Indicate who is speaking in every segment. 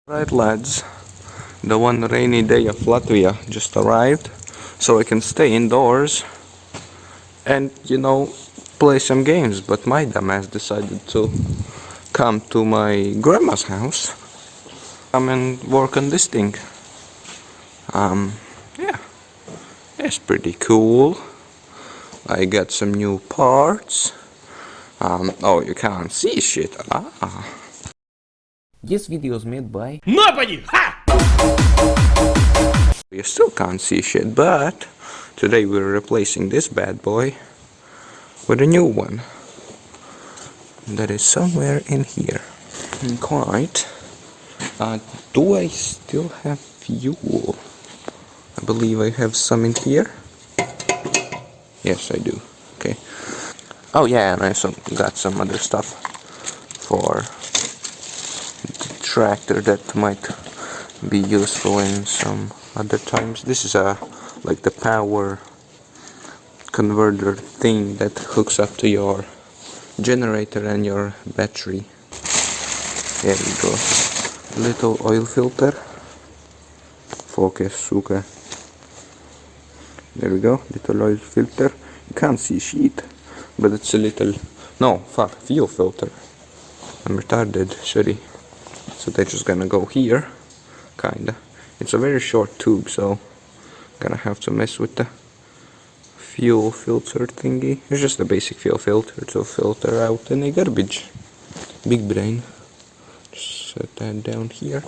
Speaker 1: Right lads, the one rainy day of Latvia just arrived, so I can stay indoors and, play some games, but my dumbass decided to come to my grandma's house, come and work on this thing. Yeah, it's pretty cool. I got some new parts. Oh, you can't see shit.
Speaker 2: This video is made by
Speaker 3: Nobody! Ha!
Speaker 1: You still can't see shit, but today we're replacing this bad boy with a new one that is somewhere in here. Quite. Do I still have fuel? I believe I have some in here. Yes, I do. Okay. Oh yeah, and I also got some other stuff for the tractor that might be useful in some other times. This is like the power converter thing that hooks up to your generator and your battery. There we go. Little oil filter. Focus, suka. There we go. Little oil filter. You can't see shit, but it's a little. No, fuck. Fuel filter. I'm retarded. Sorry. So they're just gonna go here. Kinda. It's a very short tube, so gonna have to mess with the fuel filter thingy. It's just a basic fuel filter to filter out any garbage. Big brain. Just set that down here.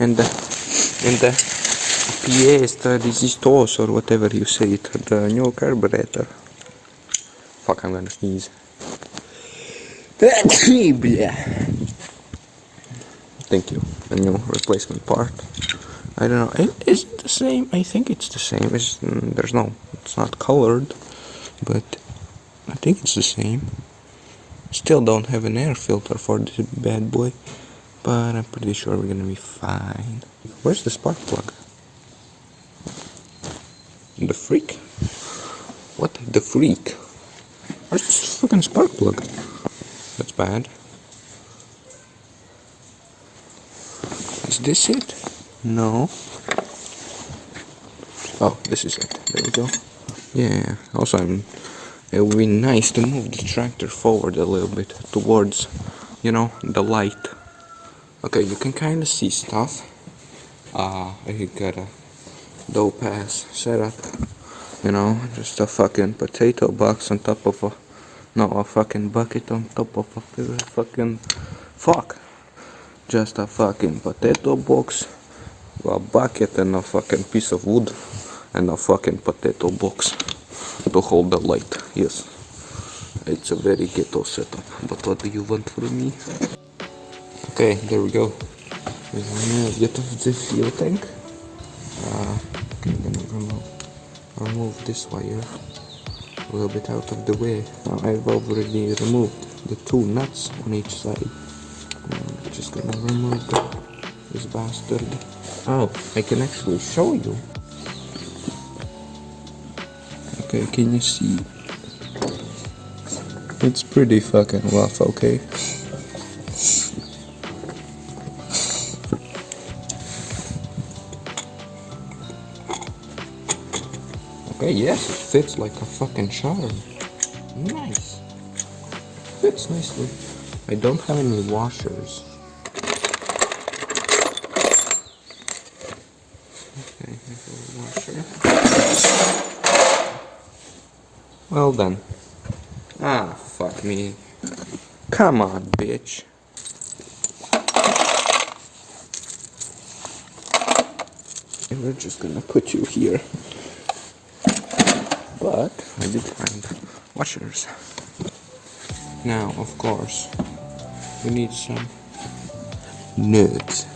Speaker 1: And in the pièce de résistance, or whatever you say it, the new carburetor. Fuck, I'm gonna sneeze. Thank you. A new replacement part. I don't know. Is it the same? I think it's the same. It's not colored, but I think it's the same. Still don't have an air filter for this bad boy, but I'm pretty sure we're gonna be fine. Where's the spark plug? The freak? What the freak? Where's this fucking spark plug? That's bad. Is this it? No. Oh, this is it. There we go. Yeah. Also, it would be nice to move the tractor forward a little bit towards, the light. Okay, you can kind of see stuff. I got a dope ass setup. Just a fucking potato box on top of a fucking bucket on top of a fucking fuck. Just a fucking potato box, a bucket, and a fucking piece of wood, and a fucking potato box to hold the light. Yes, it's a very ghetto setup, but what do you want from me? Okay, there we go. Get off the fuel tank. I'm gonna remove this wire a little bit out of the way. Now I've already removed the two nuts on each side. I'm just gonna remove this bastard. Oh, I can actually show you. Okay, can you see? It's pretty fucking rough, okay? Okay, yes, it fits like a fucking charm. Nice. Fits nicely. I don't have any washers. Okay, I have a washer. Well done. Ah, fuck me. Come on, bitch. We're just gonna put you here. But I did find washers. Now, of course, we need some nuts.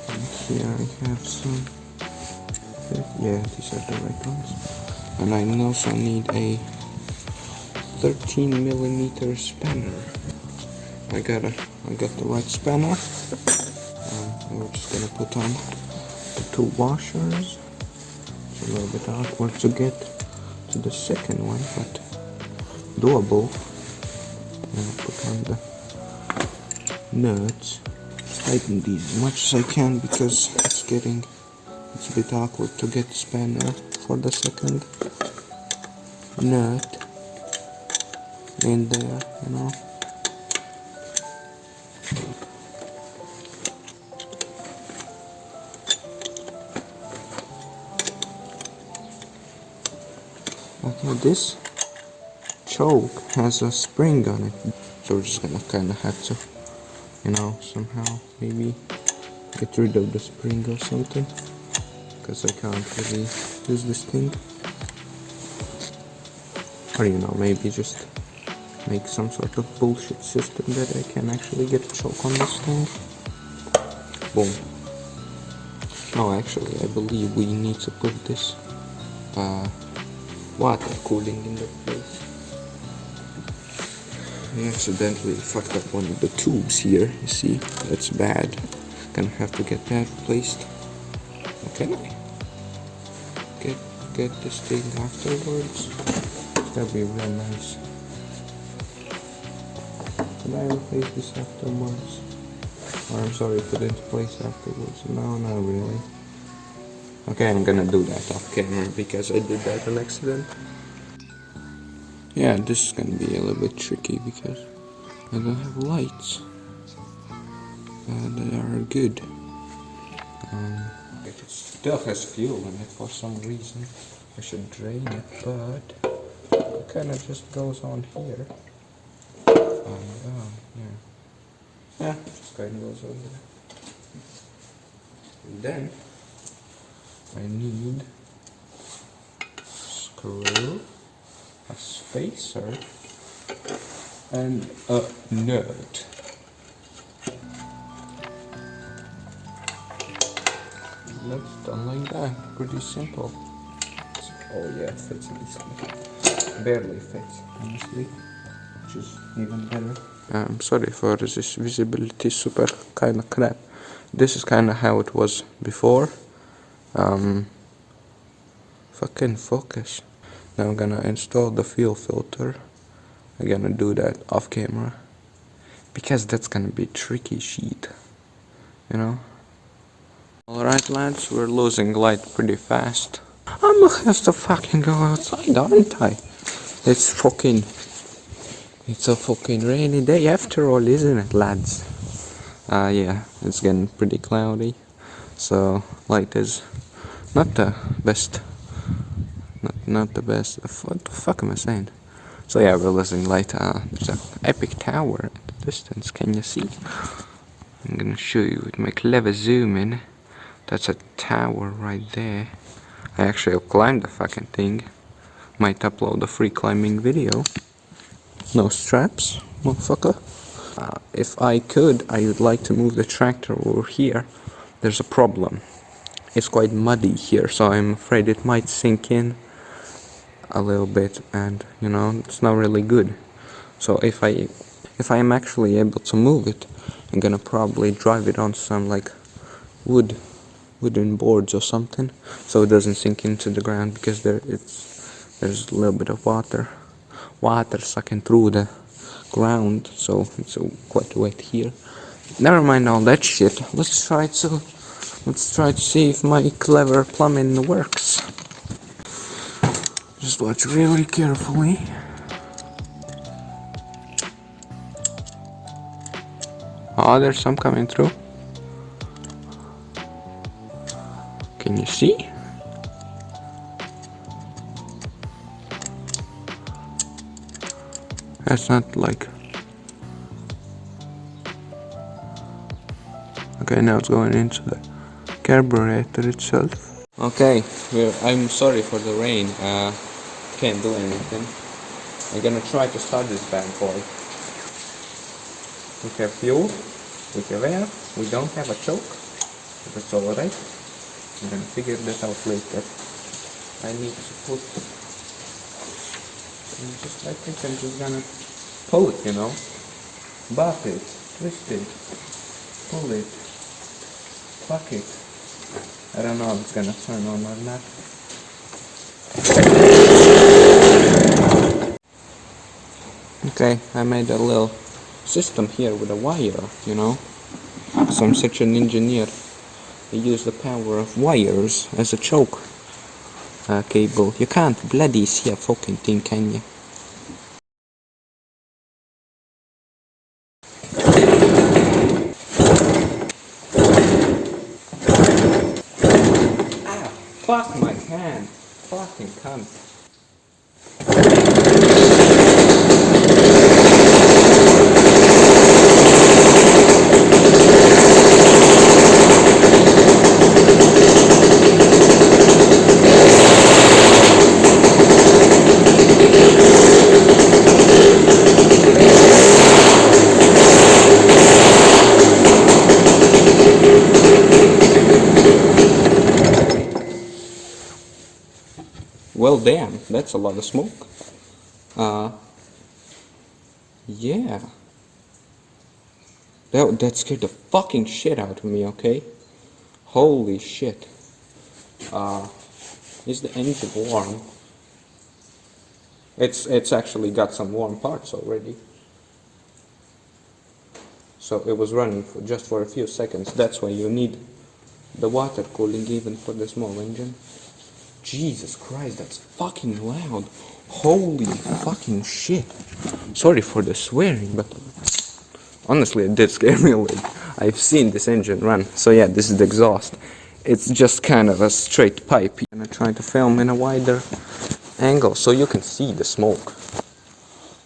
Speaker 1: And here I have some. Yeah, these are the right ones. And I also need a 13mm spanner. I got the right spanner. We're just gonna put on the two washers. It's a little bit awkward to get to the second one, but doable. Now put on the nuts. tighten these as much as I can because it's a bit awkward to get the spanner for the second nut in there, you know. Okay, this choke has a spring on it, so we're just gonna kinda have to, you know, somehow maybe get rid of the spring or something, because I can't really use this thing. Or, you know, maybe just make some sort of bullshit system that I can actually get a choke on this thing. Boom. No, actually, I believe we need to put this water cooling in the place. I accidentally fucked up one of the tubes here, you see? That's bad. Gonna have to get that replaced. Can I get this thing afterwards? That'd be real nice. Can I replace this afterwards? Or I'm sorry, put it into place afterwards. No, not really. Okay, I'm gonna do that off camera because I did that on accident. Yeah, this is gonna be a little bit tricky because I don't have lights that are good. It still has fuel in it for some reason. I should drain it, but it kinda just goes on here. Yeah, just kinda goes over there. And then I need a screw, a spacer, and a nut. That's done like that. Pretty simple. Oh yeah, it fits in this one. Barely fits, honestly, which is even better. I'm sorry for this visibility, super kind of crap. This is kind of how it was before. Fucking focus. Now I'm gonna install the fuel filter. I'm gonna do that off camera because that's gonna be tricky shit, you know. Alright lads, we're losing light pretty fast. I'm gonna have to fucking go outside, aren't I? It's a fucking rainy day after all, isn't it, lads? Yeah, it's getting pretty cloudy, so light is not the best. Not the best. What the fuck am I saying? So yeah, we're losing light. There's an epic tower at the distance. Can you see? I'm gonna show you with my clever zoom in. That's a tower right there. I actually climbed the fucking thing. Might upload a free climbing video. No straps, motherfucker. If I could, I would like to move the tractor over here. There's a problem. It's quite muddy here, so I'm afraid it might sink in a little bit, and you know, it's not really good. So if I am actually able to move it, I'm gonna probably drive it on some like wooden boards or something, so it doesn't sink into the ground, because there's a little bit of water sucking through the ground, so it's quite wet here. Never mind all that shit. Let's try to see if my clever plumbing works. Just watch really carefully. Oh, there's some coming through. Can you see? That's not like... Okay, now it's going into the carburetor itself. Okay, I'm sorry for the rain. Can't do anything. I'm gonna try to start this bad boy. We have fuel, we have air, we don't have a choke. That's alright. I'm gonna figure that out later. I need to put... just I think I'm just gonna pull it, you know. Buff it, twist it, pull it, fuck it. I don't know if it's gonna turn on or not. Okay, I made a little system here with a wire, you know. So I'm such an engineer. I use the power of wires as a choke cable. You can't bloody see a fucking thing, can you? Ah, fuck my hand. Fucking cunt. Well, damn, that's a lot of smoke. Yeah. That scared the fucking shit out of me, okay? Holy shit. Is the engine warm? It's actually got some warm parts already. So it was running just for a few seconds. That's why you need the water cooling even for the small engine. Jesus Christ, that's fucking loud. Holy fucking shit. Sorry for the swearing, but honestly it did scare me a little. I've seen this engine run. So yeah, this is the exhaust. It's just kind of a straight pipe. I'm gonna try to film in a wider angle so you can see the smoke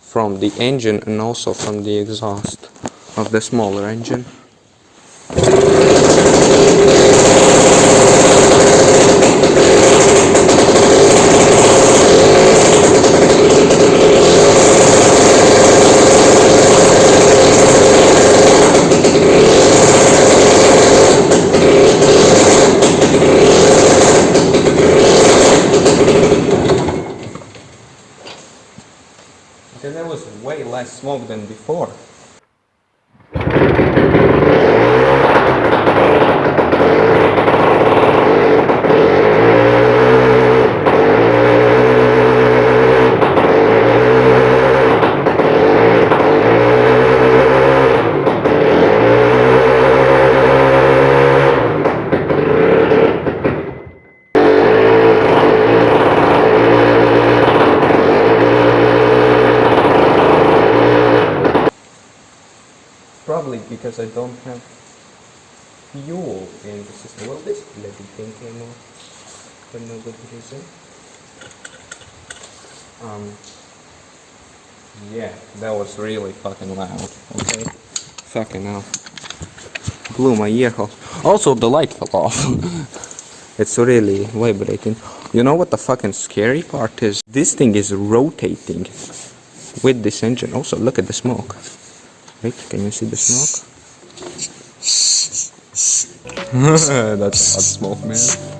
Speaker 1: from the engine and also from the exhaust of the smaller engine. There was way less smoke than before. Probably because I don't have fuel in the system. Well, this bloody thing came off for no good reason. Yeah, that was really fucking loud, okay? Fucking hell. Blew my ear hole. Also, the light fell off. It's really vibrating. You know what the fucking scary part is? This thing is rotating with this engine. Also, look at the smoke. Wait, can you see the smoke? That's hot smoke, man.